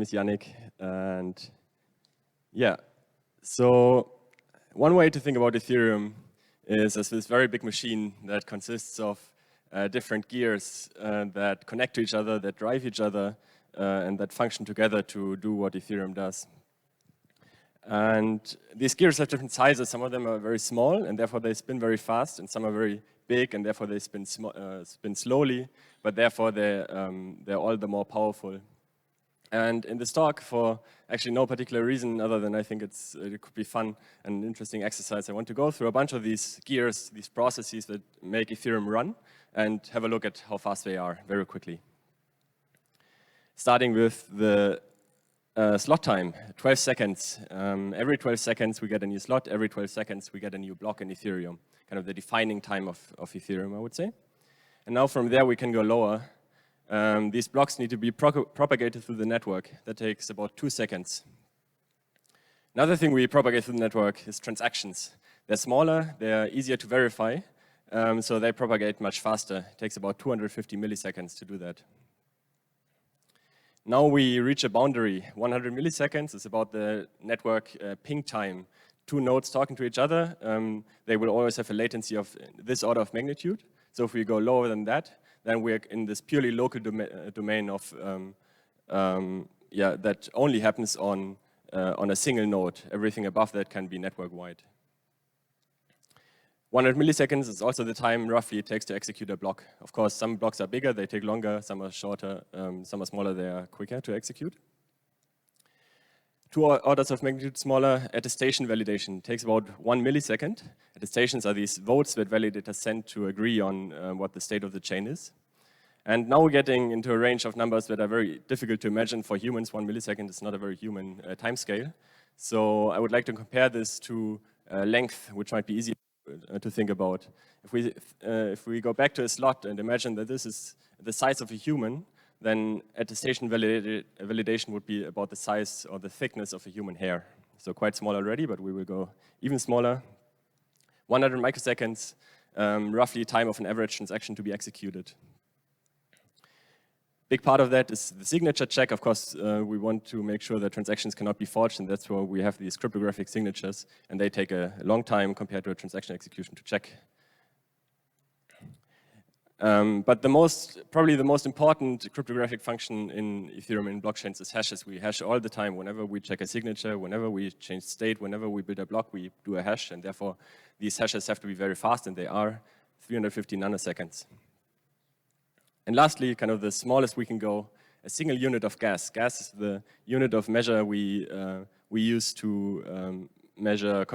is Jannik, and yeah, so one way to think about Ethereum is as this very big machine that consists of different gears that connect to each other, that drive each other, and that function together to do what Ethereum does. And these gears have different sizes. Some of them are very small, and therefore they spin very fast, and some are very big, and therefore they spin slowly, but therefore they're all the more powerful. And in this talk, for actually no particular reason other than I think it could be fun and an interesting exercise, I want to go through a bunch of these gears, these processes that make Ethereum run, and have a look at how fast they are very quickly. Starting with the slot time, 12 seconds. Every 12 seconds we get a new slot, every 12 seconds we get a new block in Ethereum, kind of the defining time of Ethereum, I would say. And now from there we can go lower. These blocks need to be propagated through the network. That takes about 2 seconds. Another thing we propagate through the network is transactions. They're smaller, they're easier to verify, so they propagate much faster. It takes about 250 milliseconds to do that. Now we reach a boundary. 100 milliseconds is about the network ping time. Two nodes talking to each other, they will always have a latency of this order of magnitude. So if we go lower than that, then we're in this purely local domain of, that only happens on a single node. Everything above that can be network-wide. 100 milliseconds is also the time roughly it takes to execute a block. Of course, some blocks are bigger, they take longer, some are shorter, some are smaller, they are quicker to execute. 2 orders of magnitude smaller, attestation validation takes about 1 millisecond. Attestations are these votes that validators send to agree on what the state of the chain is. And now we're getting into a range of numbers that are very difficult to imagine for humans. 1 millisecond is not a very human time scale. So I would like to compare this to length, which might be easy to think about. If we go back to a slot and imagine that this is the size of a human, then attestation validation would be about the size or the thickness of a human hair. So quite small already, but we will go even smaller. 100 microseconds, roughly time of an average transaction to be executed. Big part of that is the signature check. Of course, we want to make sure that transactions cannot be forged, and that's why we have these cryptographic signatures, and they take a long time compared to a transaction execution to check. But probably the most important cryptographic function in Ethereum in blockchains is hashes. We hash all the time. Whenever we check a signature, whenever we change state, whenever we build a block, we do a hash, and therefore these hashes have to be very fast, and they are 350 nanoseconds. And lastly, kind of the smallest we can go, a single unit of gas. Gas is the unit of measure we use to measure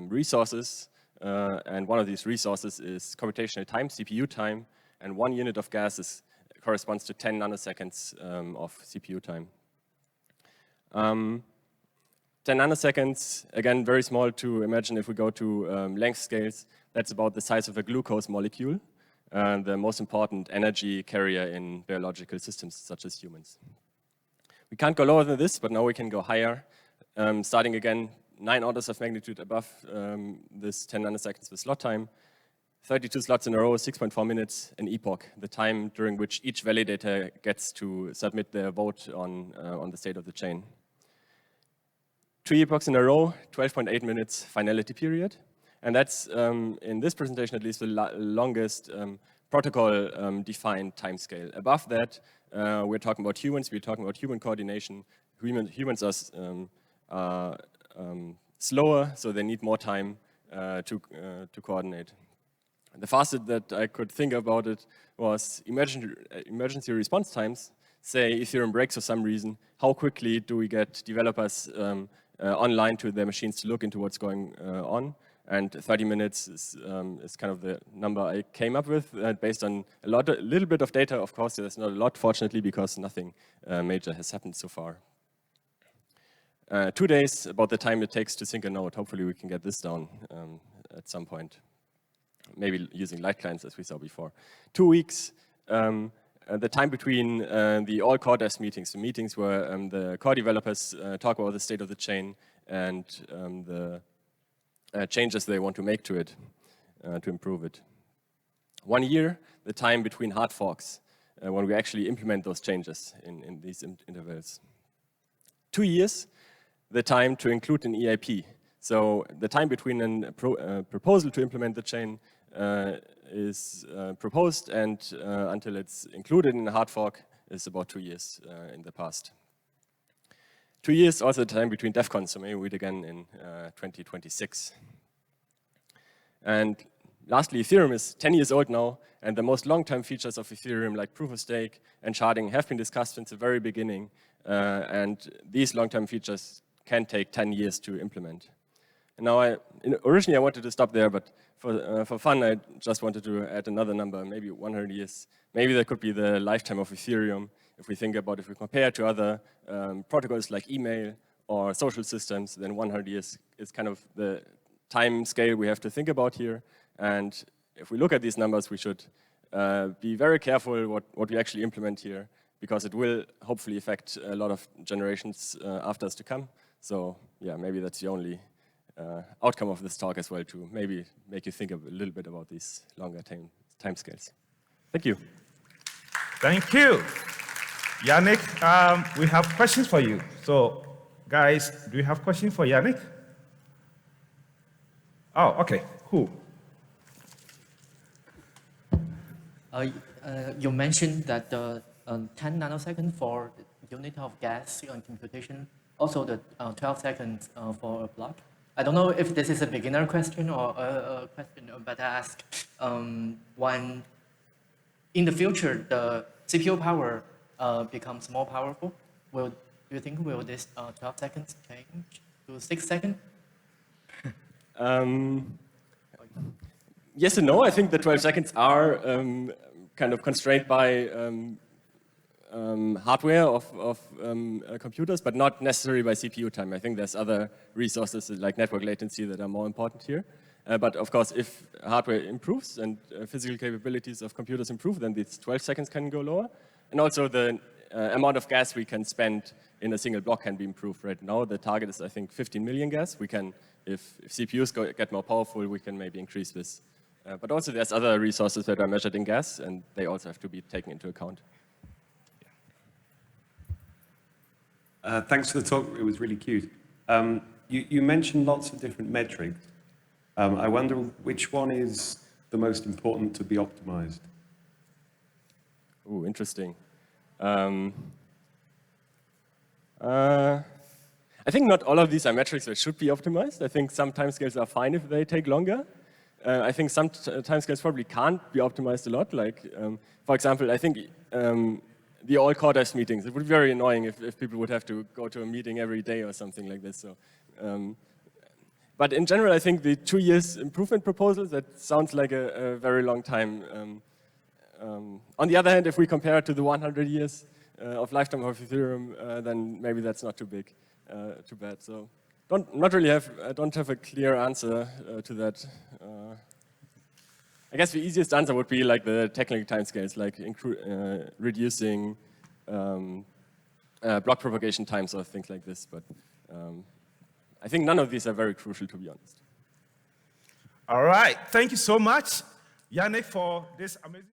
resources. And one of these resources is computational time, CPU time, and 1 unit of gas corresponds to 10 nanoseconds of CPU time. 10 nanoseconds, again, very small to imagine. If we go to length scales, that's about the size of a glucose molecule, the most important energy carrier in biological systems such as humans. We can't go lower than this, but now we can go higher, starting again 9 orders of magnitude above this 10 nanoseconds with slot time, 32 slots in a row, 6.4 minutes, an epoch, the time during which each validator gets to submit their vote on the state of the chain. 2 epochs in a row, 12.8 minutes finality period. And that's, in this presentation at least, the longest protocol-defined timescale. Above that, we're talking about humans, we're talking about human coordination. Humans are slower, so they need more time to coordinate. The fastest that I could think about it was emergency response times. Say Ethereum breaks for some reason, how quickly do we get developers online to their machines to look into what's going on? And 30 minutes is kind of the number I came up with, based on a little bit of data. Of course, there's not a lot, fortunately, because nothing major has happened so far. 2 days, about the time it takes to sync a node. Hopefully we can get this down at some point. Maybe using light clients, as we saw before. 2 weeks, the time between the all core dev meetings, the meetings where the core developers talk about the state of the chain and the changes they want to make to it to improve it. 1 year, the time between hard forks. when we actually implement those changes in these intervals. 2 years, the time to include an EIP. So the time between a proposal to implement the chain is proposed and until it's included in a hard fork is about 2 years in the past. 2 years also the time between Devcon, so maybe we'll meet again in 2026. And lastly, Ethereum is 10 years old now, and the most long-term features of Ethereum, like proof of stake and sharding, have been discussed since the very beginning. And these long-term features can take 10 years to implement. And now, originally I wanted to stop there, but for fun, I just wanted to add another number, maybe 100 years. Maybe that could be the lifetime of Ethereum. If we think about, if we compare to other protocols like email or social systems, then 100 years is kind of the time scale we have to think about here. And if we look at these numbers, we should be very careful what we actually implement here, because it will hopefully affect a lot of generations after us to come. So yeah, maybe that's the only outcome of this talk as well, to maybe make you think a little bit about these longer time scales. Thank you. Thank you. Jannik, we have questions for you. So guys, do you have questions for Jannik? Oh, okay, cool. You mentioned that the 10 nanoseconds for unit of gas computation, also the 12 seconds for a block. I don't know if this is a beginner question or a question better asked. When in the future the CPU power becomes more powerful, do you think will this 12 seconds change to 6 seconds? Yes and no. I think the 12 seconds are kind of constrained by hardware of computers, but not necessarily by CPU time. I think there's other resources like network latency that are more important here. But of course, if hardware improves and physical capabilities of computers improve, then these 12 seconds can go lower. And also the amount of gas we can spend in a single block can be improved. Right now, the target is, I think, 15 million gas. We can, if CPUs get more powerful, we can maybe increase this. But also there's other resources that are measured in gas, and they also have to be taken into account. Thanks for the talk. It was really cute. You mentioned lots of different metrics. I wonder which one is the most important to be optimized? Ooh, interesting. I think not all of these are metrics that should be optimized. I think some timescales are fine if they take longer. I think some timescales probably can't be optimized a lot. Like, for example, I think the all quarters meetings, it would be very annoying if people would have to go to a meeting every day or something like this. So, but in general, I think the 2 years improvement proposal, that sounds like a very long time. On the other hand, if we compare it to the 100 years of lifetime of Ethereum, then maybe that's not too bad. So I don't have a clear answer to that. I guess the easiest answer would be like the technical timescales, like reducing block propagation times or things like this. But I think none of these are very crucial, to be honest. All right. Thank you so much, Jannik, for this amazing.